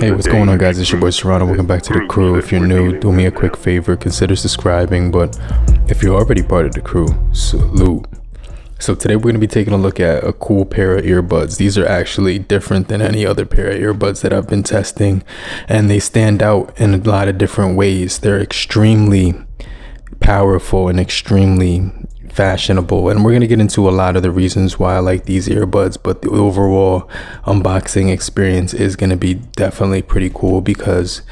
Hey, what's going on, guys? It's your boy Serrano. Welcome back to the crew. If you're new, do me a quick favor, consider subscribing. But if you're already part of the crew, salute. So today we're going to be taking a look at a cool pair of earbuds. These are actually different than any other pair of earbuds that I've been testing, and they stand out in a lot of different ways. They're extremely powerful and extremely fashionable, and we're going to get into a lot of the reasons why I like these earbuds, but the overall unboxing experience is going to be definitely pretty cool because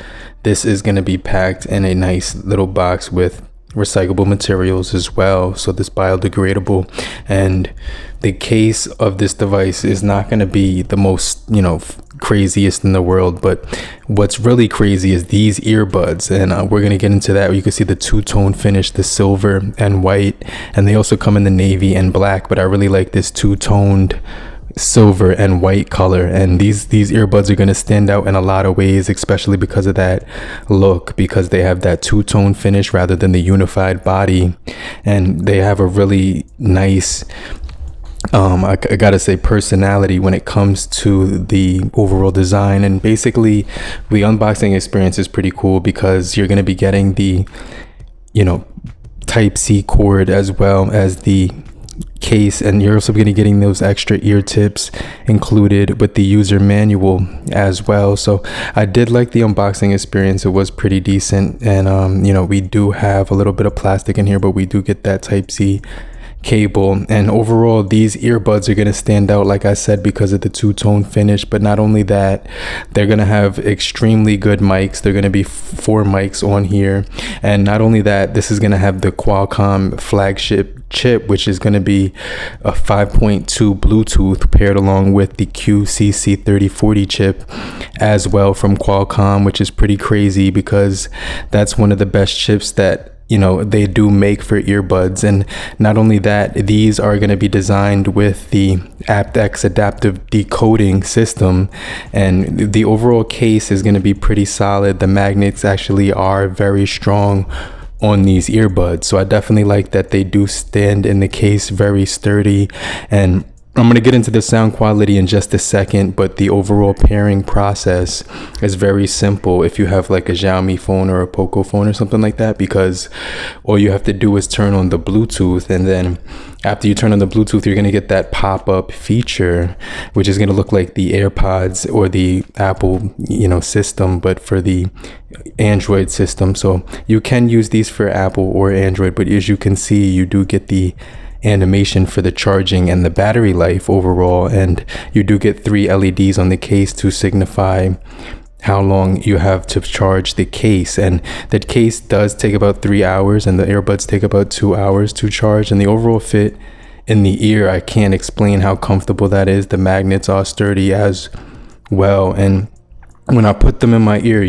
this is going to be packed in a nice little box with recyclable materials as well, so this biodegradable. And the case of this device is not going to be the most, craziest in the world, but what's really crazy is these earbuds, and we're going to get into that. You can see the two-tone finish, the silver and white, and they also come in the navy and black, but I really like this two-toned silver and white color, and these earbuds are going to stand out in a lot of ways, especially because of that look, because they have that two-tone finish rather than the unified body, and they have a really nice I gotta say personality when it comes to the overall design. And basically the unboxing experience is pretty cool because you're going to be getting the Type-C cord as well as the case, and you're also going to be getting those extra ear tips included with the user manual as well. So I did like the unboxing experience. It was pretty decent, and we do have a little bit of plastic in here, but we do get that Type-C cable. And overall, these earbuds are going to stand out, like I said, because of the two-tone finish. But not only that, they're going to have extremely good mics. They're going to be 4 mics on here, and not only that, this is going to have the Qualcomm flagship chip, which is going to be a 5.2 Bluetooth paired along with the QCC3040 chip as well from Qualcomm, which is pretty crazy because that's one of the best chips that they do make for earbuds. And not only that, these are going to be designed with the Apt-X adaptive decoding system, and the overall case is going to be pretty solid. The magnets actually are very strong on these earbuds, so I definitely like that they do stand in the case very sturdy. And I'm going to get into the sound quality in just a second, but the overall pairing process is very simple if you have like a Xiaomi phone or a Poco phone or something like that, because all you have to do is turn on the Bluetooth, and then after you turn on the Bluetooth, you're going to get that pop-up feature, which is going to look like the AirPods or the Apple system, but for the Android system. So you can use these for Apple or Android, but as you can see, you do get the animation for the charging and the battery life overall, and you do get 3 LEDs on the case to signify how long you have to charge the case. And that case does take about 3 hours, and the earbuds take about 2 hours to charge. And the overall fit in the ear, I can't explain how comfortable that is. The magnets are sturdy as well, and when I put them in my ear,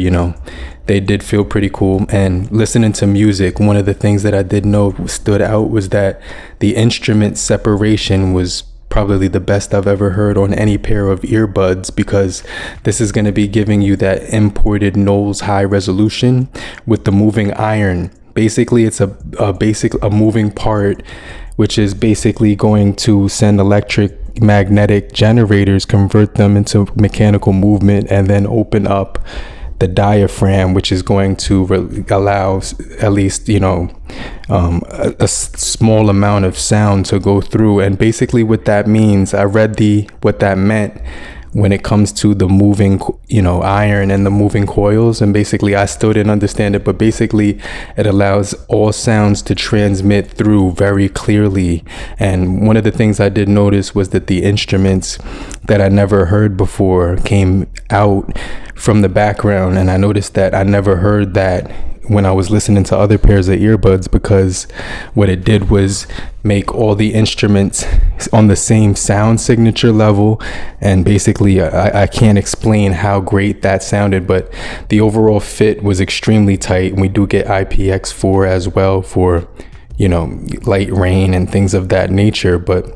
they did feel pretty cool. And listening to music, one of the things that I did know stood out was that the instrument separation was probably the best I've ever heard on any pair of earbuds, because this is going to be giving you that imported Knowles high resolution with the moving iron. Basically, it's a moving part, which is basically going to send magnetic generators, convert them into mechanical movement, and then open up the diaphragm, which is going to allow at least a small amount of sound to go through. And basically what that means, I read what that meant when it comes to the moving iron and the moving coils, and basically I still didn't understand it, but basically it allows all sounds to transmit through very clearly. And one of the things I did notice was that the instruments that I never heard before came out from the background, and I noticed that I never heard that when I was listening to other pairs of earbuds, because what it did was make all the instruments on the same sound signature level. And basically I can't explain how great that sounded, but the overall fit was extremely tight. And we do get IPX4 as well for light rain and things of that nature. But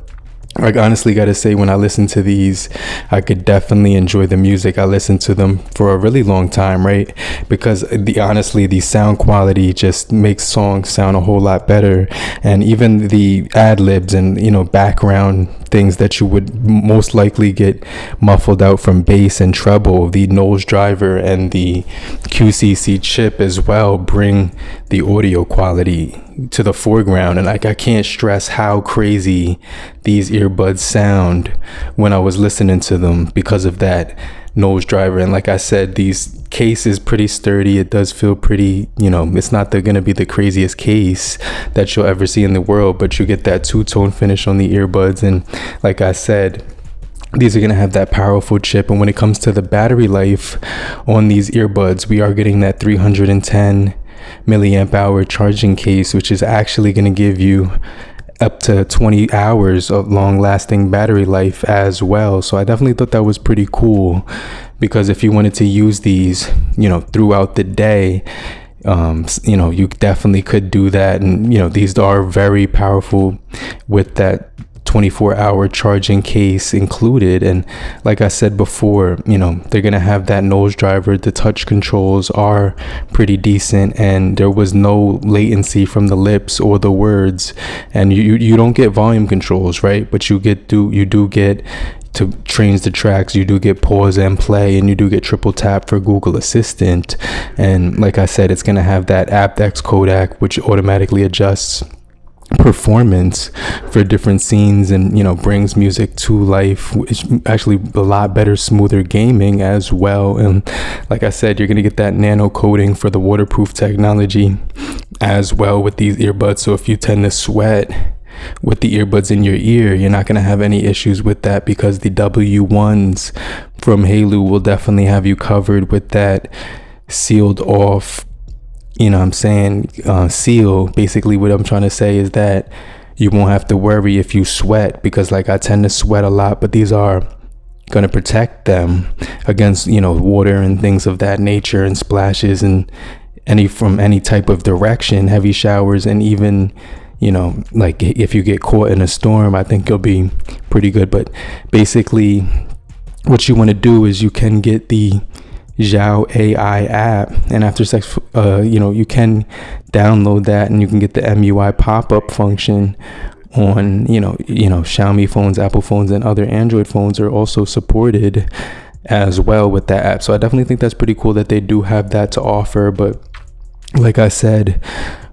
I honestly got to say, when I listen to these, I could definitely enjoy the music. I listened to them for a really long time, right? Because honestly, the sound quality just makes songs sound a whole lot better. And even the ad libs and, background things that you would most likely get muffled out from bass and treble. The Knowles driver and the QCC chip as well bring the audio quality to the foreground, and like I can't stress how crazy these earbuds sound when I was listening to them because of that Knowles driver. And like I said, these case is pretty sturdy. It does feel pretty, you know, it's not going to be the craziest case that you'll ever see in the world, but you get that two-tone finish on the earbuds. And like I said, these are going to have that powerful chip. And when it comes to the battery life on these earbuds, we are getting that 310 milliamp hour charging case, which is actually going to give you up to 20 hours of long lasting battery life as well. So I definitely thought that was pretty cool, because if you wanted to use these, you know, throughout the day, you know, you definitely could do that. And, you know, these are very powerful with that 24-hour charging case included. And like I said before, you know, they're gonna have that Knowles driver. The touch controls are pretty decent, and there was no latency from the lips or the words. And you don't get volume controls, right? But you do get to change the tracks. You do get pause and play, and you do get triple tap for Google Assistant. And like I said, it's gonna have that Apt-X codec, which automatically adjusts performance for different scenes, and, you know, brings music to life. It's actually a lot better, smoother gaming as well. And like I said, you're going to get that nano coating for the waterproof technology as well with these earbuds. So if you tend to sweat with the earbuds in your ear, you're not going to have any issues with that, because the W1s from Haylou will definitely have you covered with that sealed off, you know what I'm saying, seal. Basically what I'm trying to say is that you won't have to worry if you sweat, because like I tend to sweat a lot, but these are going to protect them against, you know, water and things of that nature, and splashes and from any type of direction, heavy showers, and even, you know, like if you get caught in a storm, I think you'll be pretty good. But basically what you want to do is you can get the Zhao AI app, and after sex, you know, you can download that, and you can get the MUI pop-up function on, you know, Xiaomi phones, Apple phones, and other Android phones are also supported as well with that app. So I definitely think that's pretty cool that they do have that to offer. But like I said,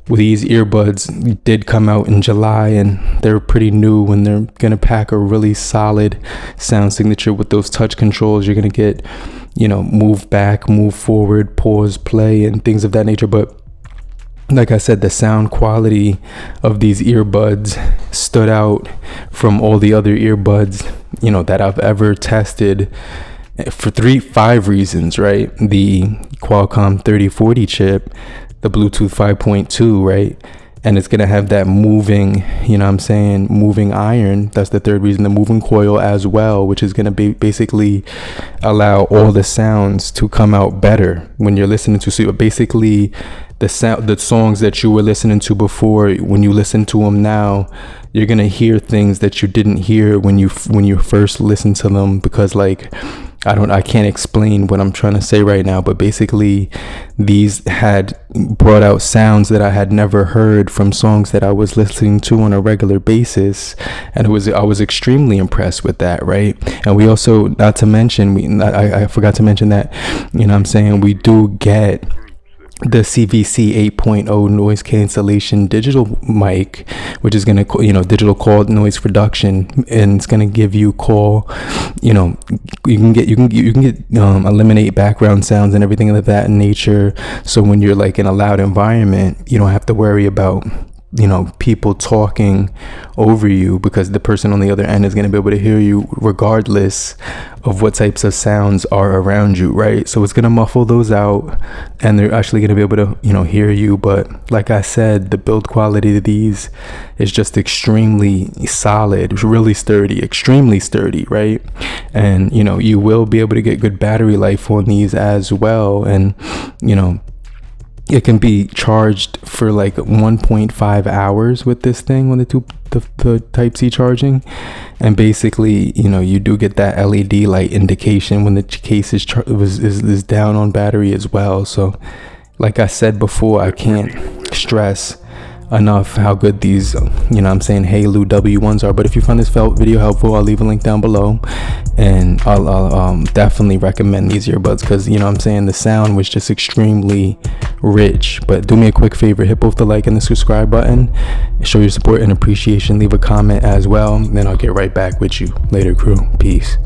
these earbuds did come out in July, and they're pretty new, and they're gonna pack a really solid sound signature with those touch controls. You're gonna get, you know, move back, move forward, pause, play, and things of that nature. But like I said, the sound quality of these earbuds stood out from all the other earbuds, you know, that I've ever tested for 5 reasons, right? The Qualcomm 3040 chip, the Bluetooth 5.2, right? And it's gonna have that moving, you know what I'm saying, moving iron. That's the third reason. The moving coil as well, which is gonna be basically allow all the sounds to come out better when you're listening to. So basically the songs that you were listening to before, when you listen to them now, you're gonna hear things that you didn't hear when you first listened to them, because like I can't explain what I'm trying to say right now, but basically these had brought out sounds that I had never heard from songs that I was listening to on a regular basis, and I was extremely impressed with that, right? And we also, not to mention, I forgot to mention that, you know what I'm saying, we do get the CVC 8.0 noise cancellation digital mic, which is going to, you know, digital call noise reduction, and it's going to give you call, you know, you can get eliminate background sounds and everything of that nature. So when you're like in a loud environment, you don't have to worry about, you know, people talking over you, because the person on the other end is going to be able to hear you regardless of what types of sounds are around you, right? So it's going to muffle those out, and they're actually going to be able to, you know, hear you. But like I said, the build quality of these is just extremely solid, really sturdy, extremely sturdy, right? And, you know, you will be able to get good battery life on these as well. And, you know, it can be charged for like 1.5 hours with this thing, when the Type-C charging. And basically, you know, you do get that LED light indication when the case is down on battery as well. So like I said before, I can't stress enough how good these, you know what I'm saying, Haylou W1s are. But if you found this video helpful, I'll leave a link down below, and I'll definitely recommend these earbuds, because, you know what I'm saying, the sound was just extremely rich. But do me a quick favor, hit both the like and the subscribe button, show your support and appreciation, leave a comment as well, and then I'll get right back with you later, crew. Peace.